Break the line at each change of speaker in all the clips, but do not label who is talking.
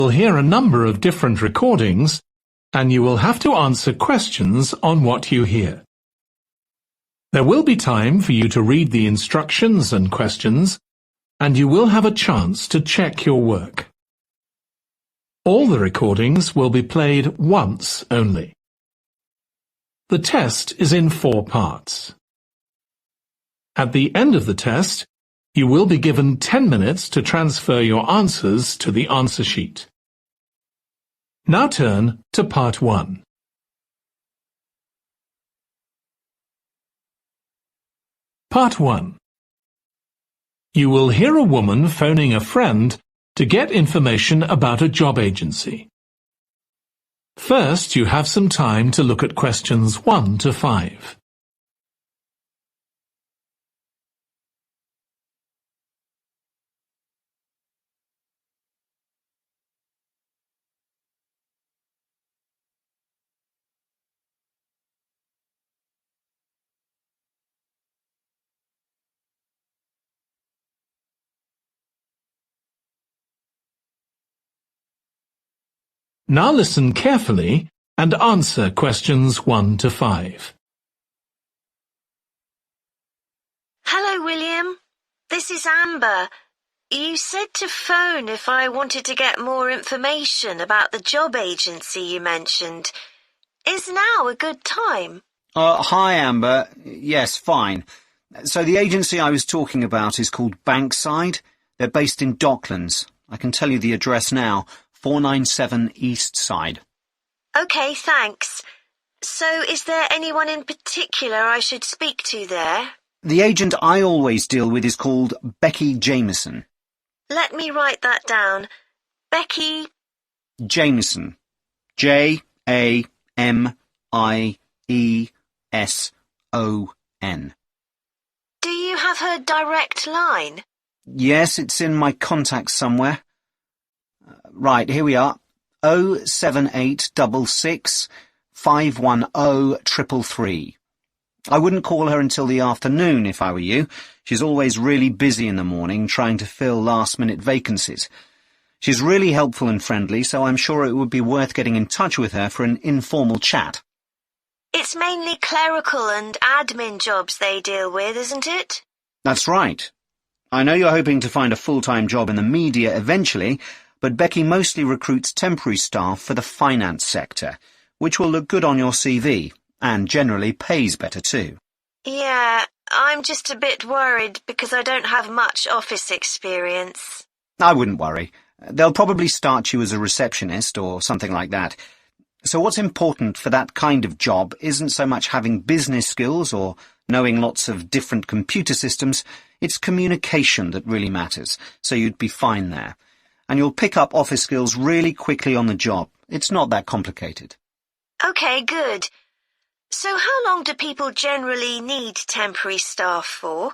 You'll hear a number of different recordings, and you will have to answer questions on what you hear. There will be time for you to read the instructions and questions, and you will have a chance to check your work. All the recordings will be played once only. The test is in 4 parts. At the end of the test, you will be given 10 minutes to transfer your answers to the answer sheet. Now turn to Part 1. Part 1. You will hear a woman phoning a friend to get information about a job agency. First, you have some time to look at questions 1 to 5. Now listen carefully and answer questions 1 to 5.
Hello, William. This is Amber. You said to phone if I wanted to get more information about the job agency you mentioned. Is now a good time?
Hi, Amber. Yes, fine. So the agency I was talking about is called Bankside. They're based in Docklands. I can tell you the address now. 497 East Side.
OK, thanks. So is there anyone in particular I should speak to there?
The agent I always deal with is called Becky Jameson.
Let me write that down. Becky...
Jameson. Jameson.
Do you have her direct line?
Yes, it's in my contacts somewhere. Right, here we are. 07866 510 333. I wouldn't call her until the afternoon if I were you. She's always really busy in the morning trying to fill last-minute vacancies. She's really helpful and friendly, so I'm sure it would be worth getting in touch with her for an informal chat.
It's mainly clerical and admin jobs they deal with, isn't it?
That's right. I know you're hoping to find a full-time job in the media eventually, but Becky mostly recruits temporary staff for the finance sector, which will look good on your CV, and generally pays better too.
Yeah, I'm just a bit worried because I don't have much office experience.
I wouldn't worry. They'll probably start you as a receptionist or something like that. So what's important for that kind of job isn't so much having business skills or knowing lots of different computer systems, it's communication that really matters, so you'd be fine there. And you'll pick up office skills really quickly on the job. It's not that complicated.
OK, good. So how long do people generally need temporary staff for?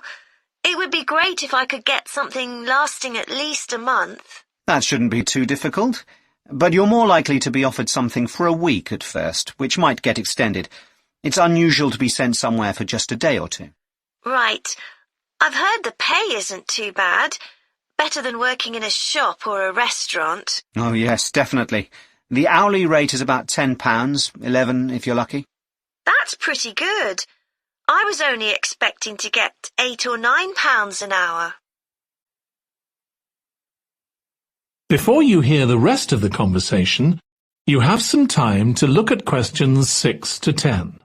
It would be great if I could get something lasting at least a month.
That shouldn't be too difficult. But you're more likely to be offered something for a week at first, which might get extended. It's unusual to be sent somewhere for just a day or two.
Right. I've heard the pay isn't too bad. Better than working in a shop or a restaurant.
Oh, yes, definitely. The hourly rate is about £10, $11 if you're lucky.
That's pretty good. I was only expecting to get £8 or £9 an hour.
Before you hear the rest of the conversation, you have some time to look at questions 6 to 10.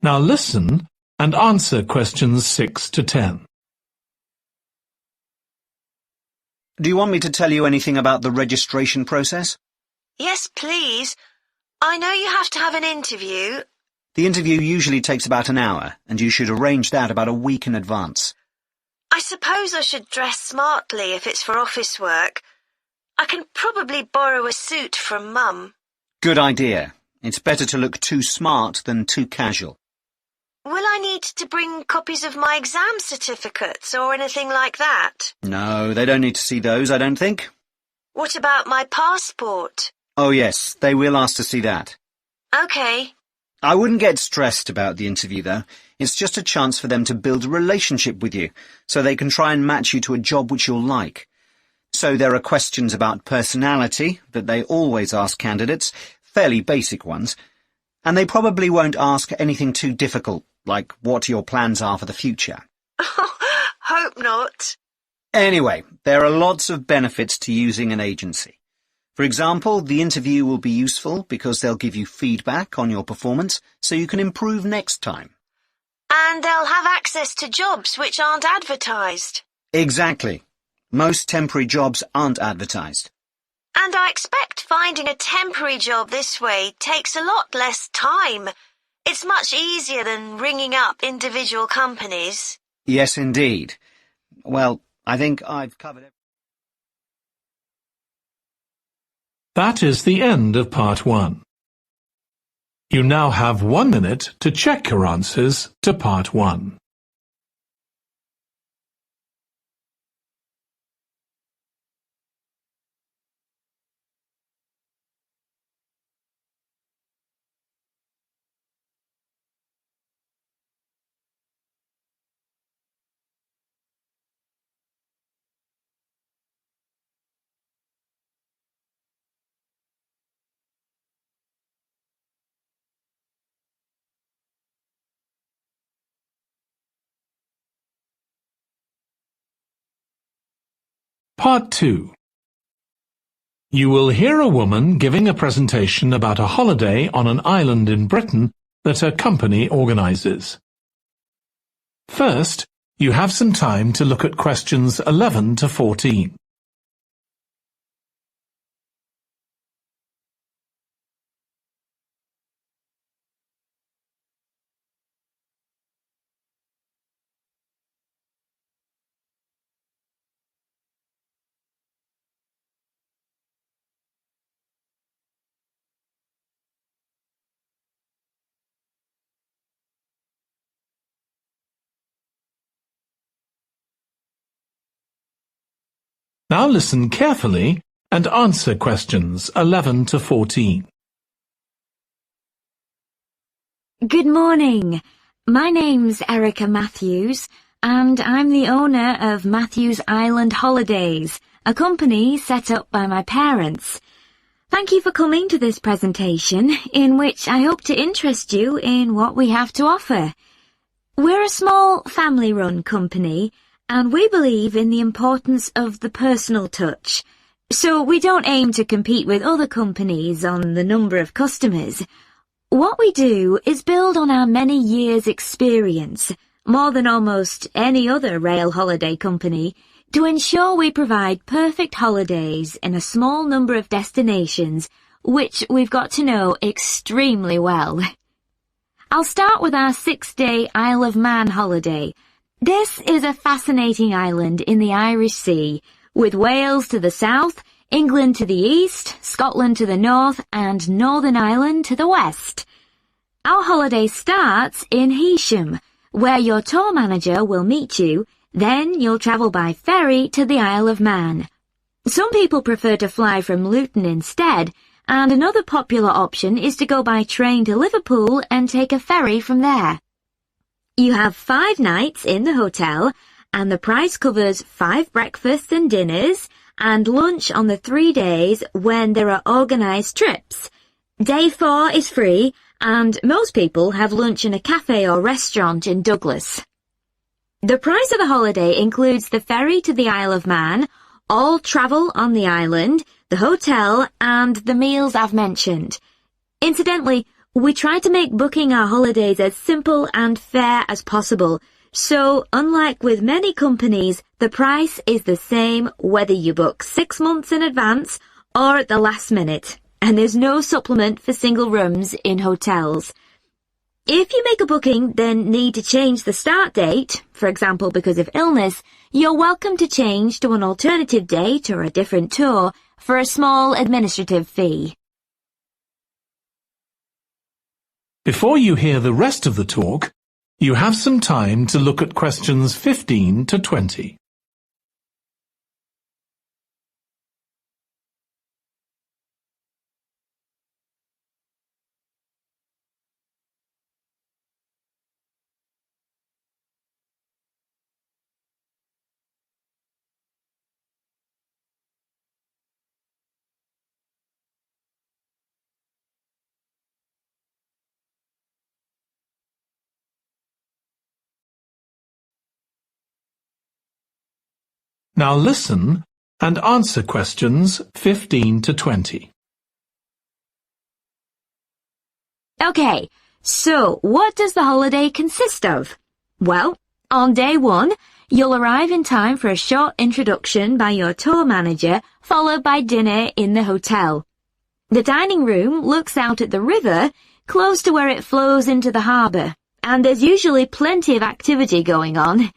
Now listen and answer questions 6 to 10.
Do you want me to tell you anything about the registration process?
Yes, please. I know you have to have an interview.
The interview usually takes about an hour, and you should arrange that about a week in advance.
I suppose I should dress smartly if it's for office work. I can probably borrow a suit from Mum.
Good idea. It's better to look too smart than too casual.
Will I need to bring copies of my exam certificates or anything like that?
No, they don't need to see those, I don't think.
What about my passport?
Oh yes, they will ask to see that.
Okay.
I wouldn't get stressed about the interview, though. It's just a chance for them to build a relationship with you, so they can try and match you to a job which you'll like. So there are questions about personality that they always ask candidates, fairly basic ones, and they probably won't ask anything too difficult, like what your plans are for the future.
Hope not.
Anyway, there are lots of benefits to using an agency. For example, the interview will be useful because they'll give you feedback on your performance so you can improve next time.
And they'll have access to jobs which aren't advertised.
Exactly. Most temporary jobs aren't advertised.
And I expect finding a temporary job this way takes a lot less time. It's much easier than ringing up individual companies.
Yes, indeed. Well, I think I've covered it.
That is the end of part 1. You now have 1 minute to check your answers to part 1. Part 2. You will hear a woman giving a presentation about a holiday on an island in Britain that her company organises. First, you have some time to look at questions 11 to 14. Now listen carefully and answer questions 11 to 14.
Good morning. My name's Erica Matthews, and I'm the owner of Matthews Island Holidays, a company set up by my parents. Thank you for coming to this presentation, in which I hope to interest you in what we have to offer. We're a small family-run company, and we believe in the importance of the personal touch. So we don't aim to compete with other companies on the number of customers. What we do is build on our many years' experience, more than almost any other rail holiday company, to ensure we provide perfect holidays in a small number of destinations, which we've got to know extremely well. I'll start with our 6-day Isle of Man holiday. This is a fascinating island in the Irish Sea, with Wales to the south, England to the east, Scotland to the north, and Northern Ireland to the west. Our holiday starts in Heysham, where your tour manager will meet you. Then you'll travel by ferry to the Isle of Man. Some people prefer to fly from Luton instead, and another popular option is to go by train to Liverpool and take a ferry from there. You have 5 nights in the hotel, and the price covers 5 breakfasts and dinners, and lunch on the 3 days when there are organised trips. Day 4 is free, and most people have lunch in a cafe or restaurant in Douglas. The price of the holiday includes the ferry to the Isle of Man, all travel on the island, the hotel, and the meals I've mentioned. Incidentally, we try to make booking our holidays as simple and fair as possible, so unlike with many companies, the price is the same whether you book 6 months in advance or at the last minute, and there's no supplement for single rooms in hotels. If you make a booking, then need to change the start date, for example because of illness, you're welcome to change to an alternative date or a different tour for a small administrative fee.
Before you hear the rest of the talk, You have some time to look at questions 15 to 20. Now listen and answer questions 15 to 20.
Okay, so what does the holiday consist of? Well, on day 1, you'll arrive in time for a short introduction by your tour manager, followed by dinner in the hotel. The dining room looks out at the river, close to where it flows into the harbour, and there's usually plenty of activity going on.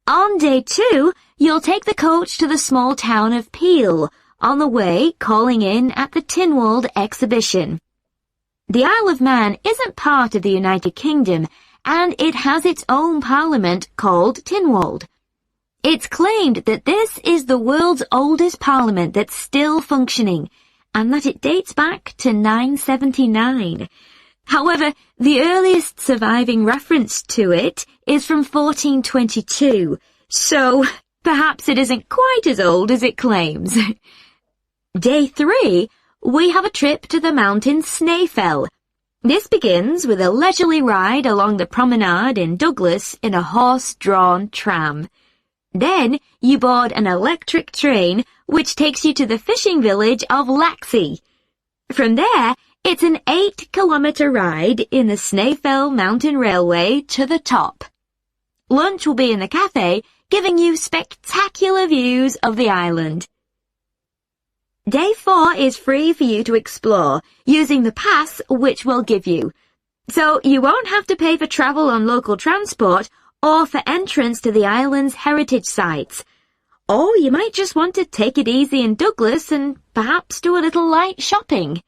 On day 2, you'll take the coach to the small town of Peel, on the way calling in at the Tynwald exhibition. The Isle of Man isn't part of the United Kingdom, and it has its own parliament called Tynwald. It's claimed that this is the world's oldest parliament that's still functioning, and that it dates back to 979. However, the earliest surviving reference to it is from 1422, so perhaps it isn't quite as old as it claims. Day 3, we have a trip to the mountain Snaefell. This begins with a leisurely ride along the promenade in Douglas in a horse-drawn tram. Then you board an electric train which takes you to the fishing village of Laxey. From there, it's an 8-kilometre ride in the Snaefell Mountain Railway to the top. Lunch will be in the cafe, giving you spectacular views of the island. Day 4 is free for you to explore, using the pass which we'll give you. So you won't have to pay for travel on local transport or for entrance to the island's heritage sites. Or you might just want to take it easy in Douglas and perhaps do a little light shopping.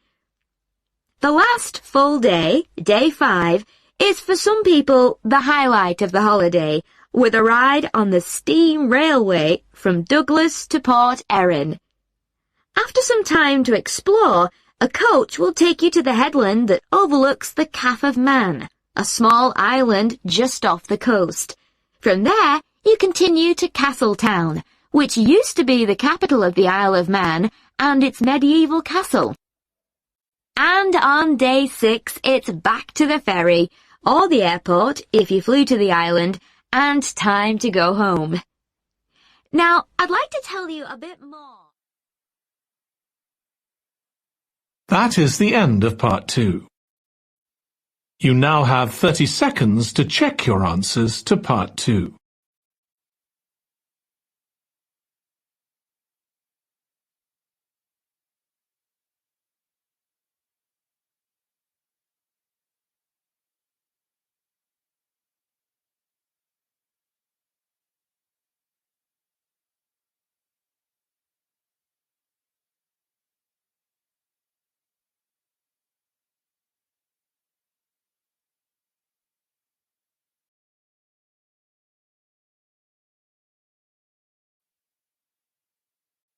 The last full day, day 5, is for some people the highlight of the holiday, with a ride on the steam railway from Douglas to Port Erin. After some time to explore, a coach will take you to the headland that overlooks the Calf of Man, a small island just off the coast. From there, you continue to Castletown, which used to be the capital of the Isle of Man and its medieval castle. And on day 6, it's back to the ferry, or the airport if you flew to the island, and time to go home. Now, I'd like to tell you a bit more.
That is the end of part 2. You now have 30 seconds to check your answers to part 2.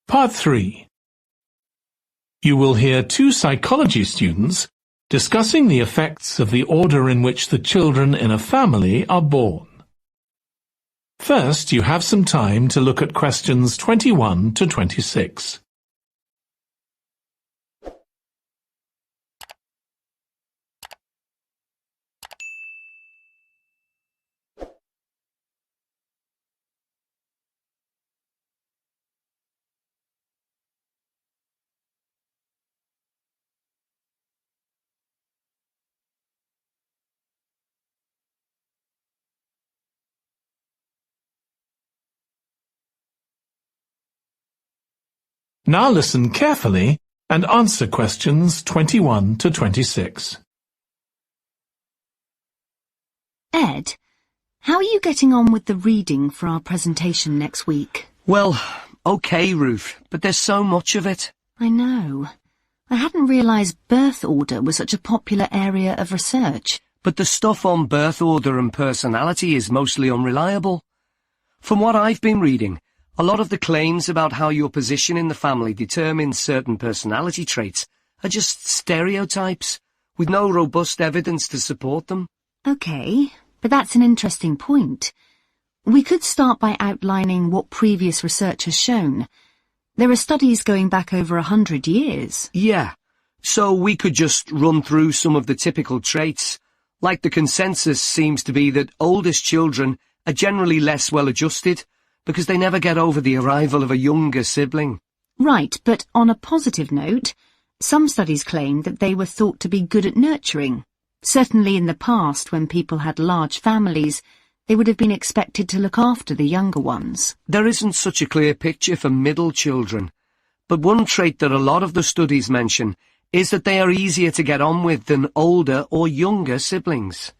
Part 3. You will hear 2 psychology students discussing the effects of the order in which the children in a family are born. First, you have some time to look at questions 21 to 26. Now listen carefully and answer questions 21 to 26.
Ed, how are you getting on with the reading for our presentation next week?
Well, okay, Ruth, but there's so much of it.
I know. I hadn't realised birth order was such a popular area of research.
but the stuff on birth order and personality is mostly unreliable. From what I've been reading, a lot of the claims about how your position in the family determines certain personality traits are just stereotypes, with no robust evidence to support them.
OK, but that's an interesting point. We could start by outlining what previous research has shown. There are studies going back over 100 years.
Yeah, so we could just run through some of the typical traits. Like the consensus seems to be that oldest children are generally less well-adjusted because they never get over the arrival of a younger sibling.
Right, but on a positive note, some studies claim that they were thought to be good at nurturing. Certainly in the past, when people had large families, they would have been expected to look after the younger ones.
There isn't such a clear picture for middle children, but one trait that a lot of the studies mention is that they are easier to get on with than older or younger siblings.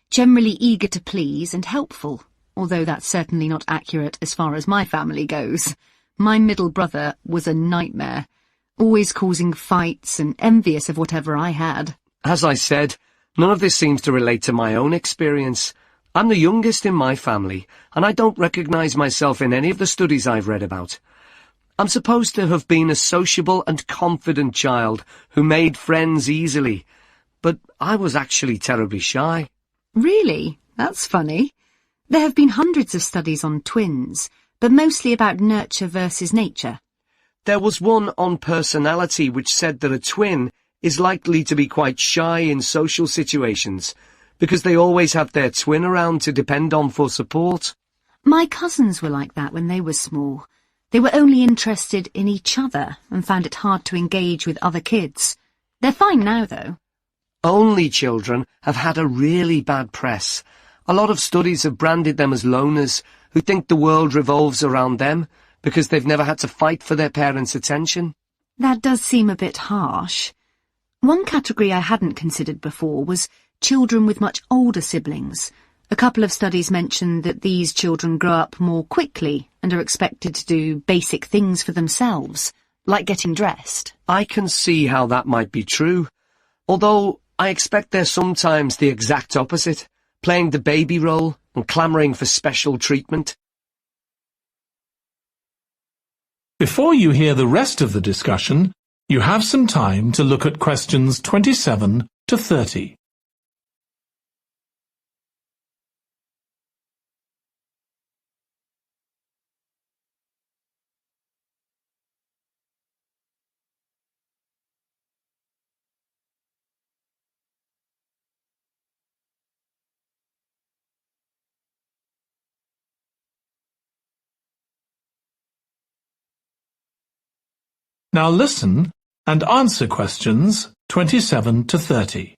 Generally eager to please and helpful, although that's certainly not accurate as far as my family goes. My middle brother was a nightmare, always causing fights and envious of whatever I had.
As I said, none of this seems to relate to my own experience. I'm the youngest in my family, and I don't recognise myself in any of the studies I've read about. I'm supposed to have been a sociable and confident child who made friends easily, but I was actually terribly shy.
Really? That's funny. There have been hundreds of studies on twins, but mostly about nurture versus nature.
There was one on personality which said that a twin is likely to be quite shy in social situations because they always have their twin around to depend on for support.
My cousins were like that when they were small. They were only interested in each other and found it hard to engage with other kids. They're fine now, though.
Only children have had a really bad press. A lot of studies have branded them as loners who think the world revolves around them because they've never had to fight for their parents' attention.
That does seem a bit harsh. One category I hadn't considered before was children with much older siblings. A couple of studies mentioned that these children grow up more quickly and are expected to do basic things for themselves, like getting dressed.
I can see how that might be true, although I expect they're sometimes the exact opposite, playing the baby role and clamouring for special treatment.
Before you hear the rest of the discussion, you have some time to look at questions 27 to 30. Now listen and answer questions 27 to 30.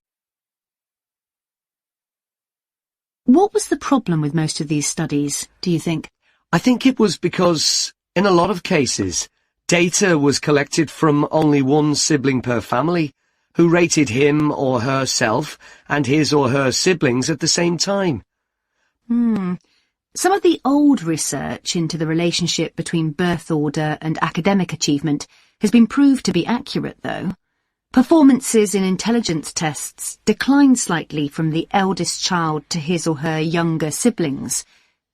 What was the problem with most of these studies, do you think?
I think it was because, in a lot of cases, data was collected from only one sibling per family, who rated him or herself and his or her siblings at the same time.
Some of the old research into the relationship between birth order and academic achievement has been proved to be accurate, though. Performances in intelligence tests declined slightly from the eldest child to his or her younger siblings.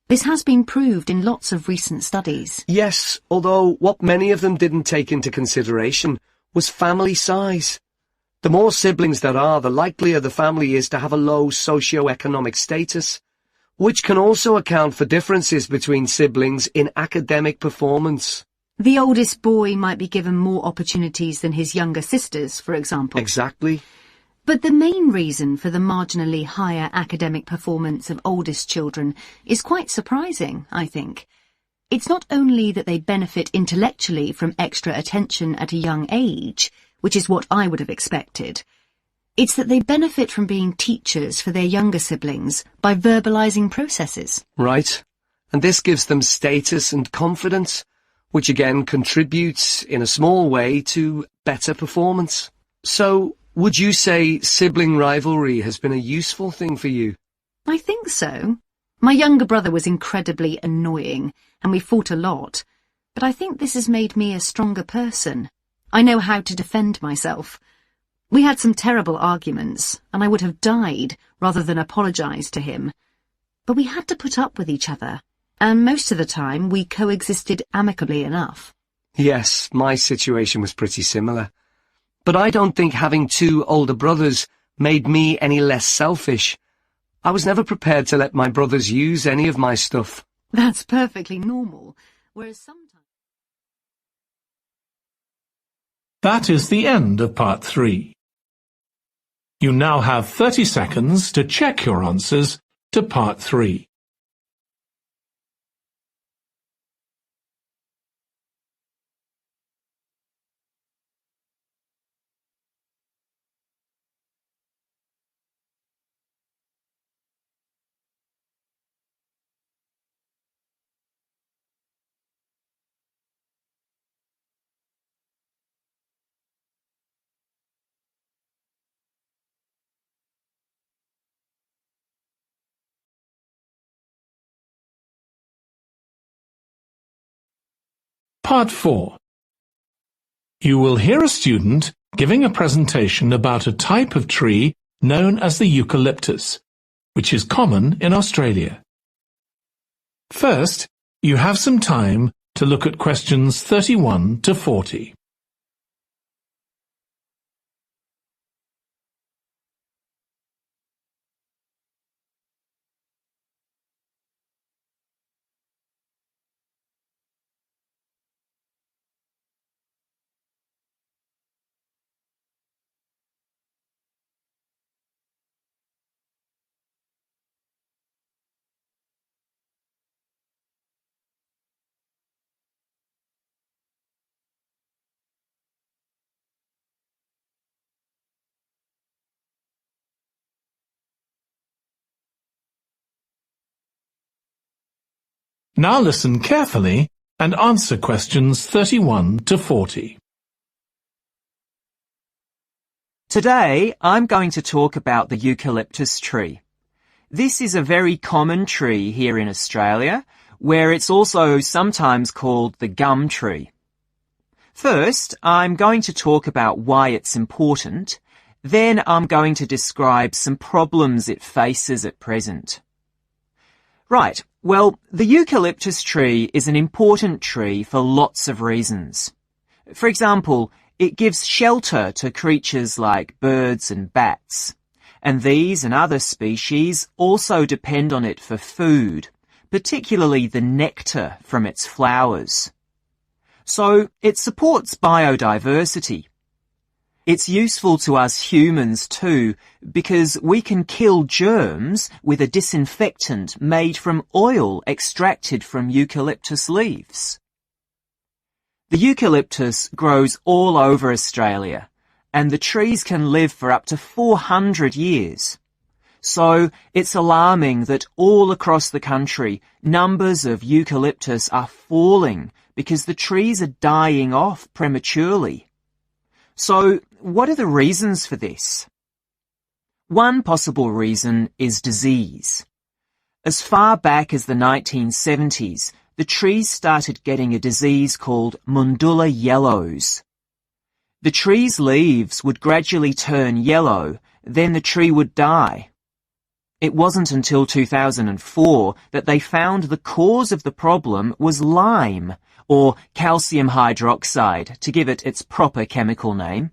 This has been proved in lots of recent studies.
Yes, although what many of them didn't take into consideration was family size. The more siblings there are, the likelier the family is to have a low socio-economic status, which can also account for differences between siblings in academic performance.
The oldest boy might be given more opportunities than his younger sisters, for example.
Exactly.
But the main reason for the marginally higher academic performance of oldest children is quite surprising, I think. It's not only that they benefit intellectually from extra attention at a young age, which is what I would have expected. It's that they benefit from being teachers for their younger siblings by verbalizing processes.
Right. And this gives them status and confidence, which again contributes in a small way to better performance. So, would you say sibling rivalry has been a useful thing for you?
I think so. My younger brother was incredibly annoying, and we fought a lot. But I think this has made me a stronger person. I know how to defend myself. We had some terrible arguments, and I would have died rather than apologise to him. But we had to put up with each other, and most of the time we coexisted amicably enough.
Yes, my situation was pretty similar. But I don't think having two older brothers made me any less selfish. I was never prepared to let my brothers use any of my stuff.
That's perfectly normal, whereas sometimes...
That is the end of part 3. You now have 30 seconds to check your answers to part 3. Part 4. You will hear a student giving a presentation about a type of tree known as the eucalyptus, which is common in Australia. First, you have some time to look at questions 31 to 40. Now listen carefully and answer questions 31 to 40.
Today, I'm going to talk about the eucalyptus tree. This is a very common tree here in Australia, where it's also sometimes called the gum tree. First, I'm going to talk about why it's important. Then I'm going to describe some problems it faces at present. Right, well, the eucalyptus tree is an important tree for lots of reasons. For example, it gives shelter to creatures like birds and bats, and these and other species also depend on it for food, particularly the nectar from its flowers. So it supports biodiversity. It's useful to us humans too, because we can kill germs with a disinfectant made from oil extracted from eucalyptus leaves. The eucalyptus grows all over Australia, and the trees can live for up to 400 years. So it's alarming that all across the country, numbers of eucalyptus are falling because the trees are dying off prematurely. So, what are the reasons for this? One possible reason is disease. As far back as the 1970s, the trees started getting a disease called Mundula yellows. The tree's leaves would gradually turn yellow, then the tree would die. It wasn't until 2004 that they found the cause of the problem was lime, or calcium hydroxide, to give it its proper chemical name,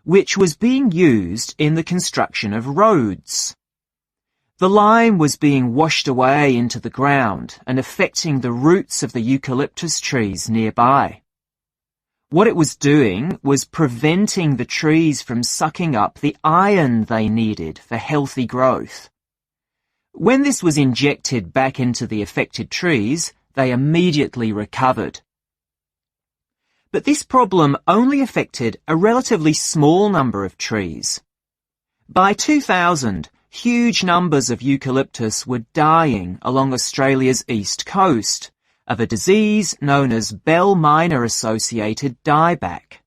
which was being used in the construction of roads. The lime was being washed away into the ground and affecting the roots of the eucalyptus trees nearby. What it was doing was preventing the trees from sucking up the iron they needed for healthy growth. When this was injected back into the affected trees, they immediately recovered. But this problem only affected a relatively small number of trees. By 2000, huge numbers of eucalyptus were dying along Australia's east coast of a disease known as bell miner-associated dieback.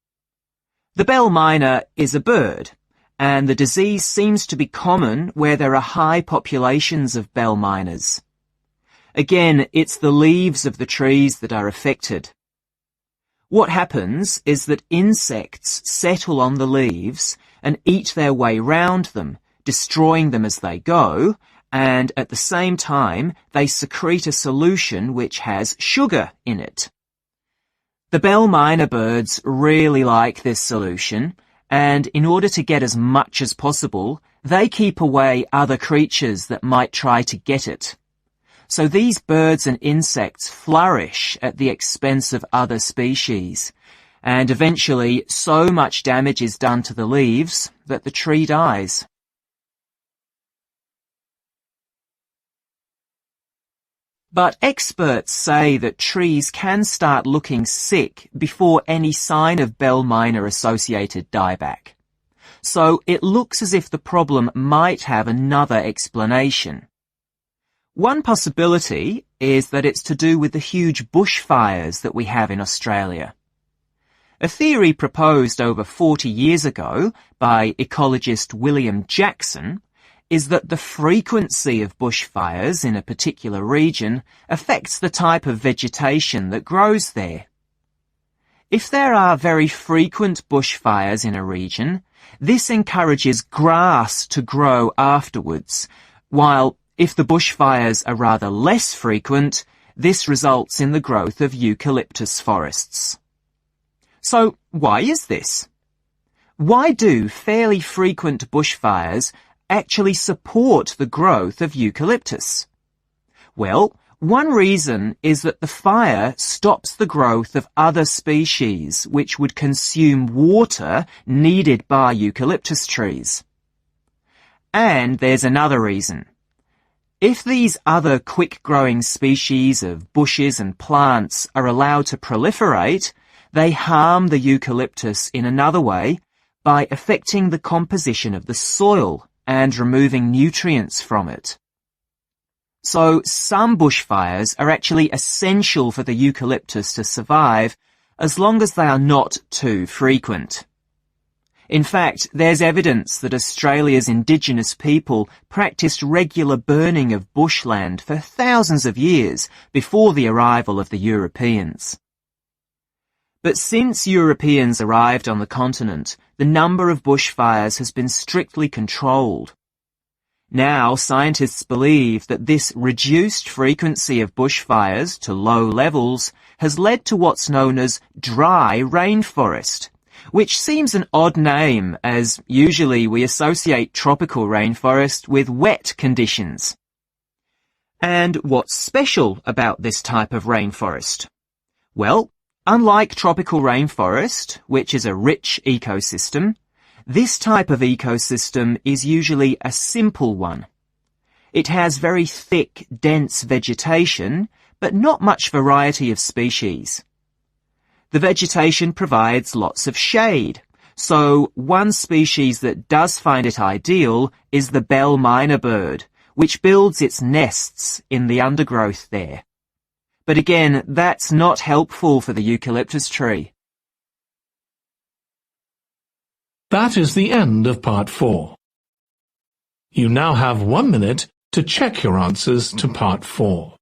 The bell miner is a bird, and the disease seems to be common where there are high populations of bell miners. Again, it's the leaves of the trees that are affected. What happens is that insects settle on the leaves and eat their way round them, destroying them as they go, and at the same time they secrete a solution which has sugar in it. The bell miner birds really like this solution, and in order to get as much as possible, they keep away other creatures that might try to get it. So these birds and insects flourish at the expense of other species, and eventually so much damage is done to the leaves that the tree dies. But experts say that trees can start looking sick before any sign of bell miner associated dieback. So it looks as if the problem might have another explanation. One possibility is that it's to do with the huge bushfires that we have in Australia. A theory proposed over 40 years ago by ecologist William Jackson is that the frequency of bushfires in a particular region affects the type of vegetation that grows there. If there are very frequent bushfires in a region, this encourages grass to grow afterwards, while if the bushfires are rather less frequent, this results in the growth of eucalyptus forests. So why is this? Why do fairly frequent bushfires actually support the growth of eucalyptus? Well, one reason is that the fire stops the growth of other species which would consume water needed by eucalyptus trees. And there's another reason. If these other quick-growing species of bushes and plants are allowed to proliferate, they harm the eucalyptus in another way by affecting the composition of the soil and removing nutrients from it. So some bushfires are actually essential for the eucalyptus to survive as long as they are not too frequent. In fact, there's evidence that Australia's Indigenous people practiced regular burning of bushland for thousands of years before the arrival of the Europeans. But since Europeans arrived on the continent, the number of bushfires has been strictly controlled. Now, scientists believe that this reduced frequency of bushfires to low levels has led to what's known as dry rainforest, which seems an odd name as usually we associate tropical rainforest with wet conditions. And what's special about this type of rainforest? Well, unlike tropical rainforest, which is a rich ecosystem, this type of ecosystem is usually a simple one. It has very thick, dense vegetation, but not much variety of species. The vegetation provides lots of shade, so one species that does find it ideal is the bell miner bird, which builds its nests in the undergrowth there. But again, that's not helpful for the eucalyptus tree.
That is the end of part 4. You now have 1 minute to check your answers to part 4.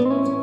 Bye.